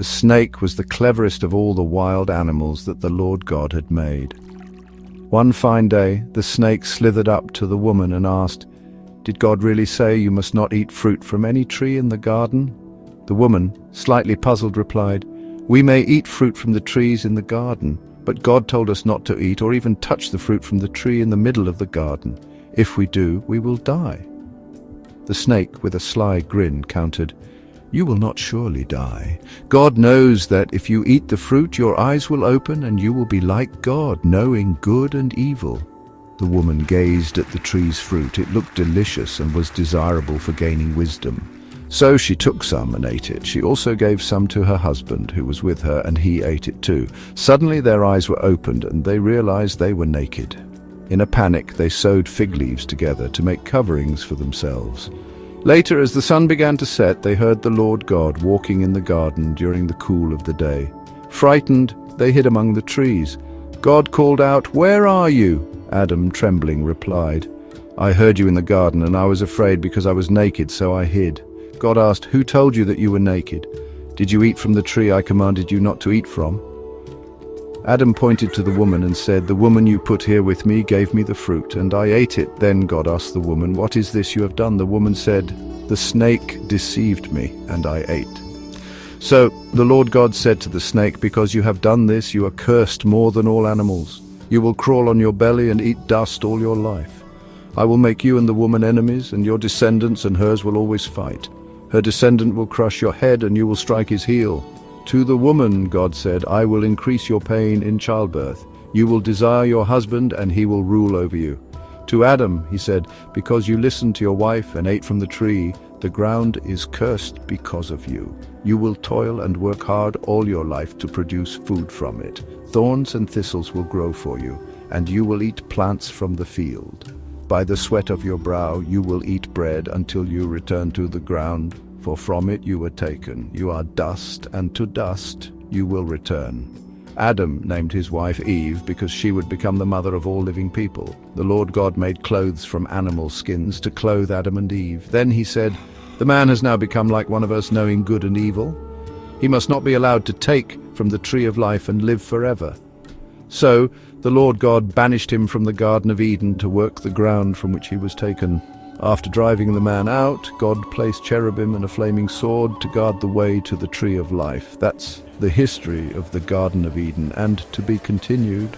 The snake was the cleverest of all the wild animals that the Lord God had made. One fine day, the snake slithered up to the woman and asked, "Did God really say you must not eat fruit from any tree in the garden?" The woman, slightly puzzled, replied, "We may eat fruit from the trees in the garden, but God told us not to eat or even touch the fruit from the tree in the middle of the garden. If we do, we will die." The snake, with a sly grin, countered, "You will not surely die. God knows that if you eat the fruit, your eyes will open and you will be like God, knowing good and evil." The woman gazed at the tree's fruit. It looked delicious and was desirable for gaining wisdom. So she took some and ate it. She also gave some to her husband, who was with her, and he ate it too. Suddenly their eyes were opened and they realized they were naked. In a panic, they sewed fig leaves together to make coverings for themselves. Later, as the sun began to set, they heard the Lord God walking in the garden during the cool of the day. Frightened, they hid among the trees. God called out, "Where are you?" Adam, trembling, replied, "I heard you in the garden, and I was afraid because I was naked, so I hid." God asked, "Who told you that you were naked? Did you eat from the tree I commanded you not to eat from?" Adam pointed to the woman and said, "The woman you put here with me gave me the fruit, and I ate it." Then God asked the woman, "What is this you have done?" The woman said, "The snake deceived me, and I ate." So the Lord God said to the snake, "Because you have done this, you are cursed more than all animals. You will crawl on your belly and eat dust all your life. I will make you and the woman enemies, and your descendants and hers will always fight. Her descendant will crush your head, and you will strike his heel. To the woman, God said, "I will increase your pain in childbirth. You will desire your husband, and he will rule over you." To Adam, he said, "Because you listened to your wife and ate from the tree, the ground is cursed because of you. You will toil and work hard all your life to produce food from it. Thorns and thistles will grow for you, and you will eat plants from the field. By the sweat of your brow you will eat bread until you return to the ground, for from it you were taken. You are dust, and to dust you will return." Adam named his wife Eve because she would become the mother of all living people. The Lord God made clothes from animal skins to clothe Adam and Eve. Then he said, "The man has now become like one of us, knowing good and evil. He must not be allowed to take from the tree of life and live forever." So the Lord God banished him from the Garden of Eden to work the ground from which he was taken. After driving the man out, God placed cherubim and a flaming sword to guard the way to the tree of life. That's the history of the Garden of Eden, and to be continued.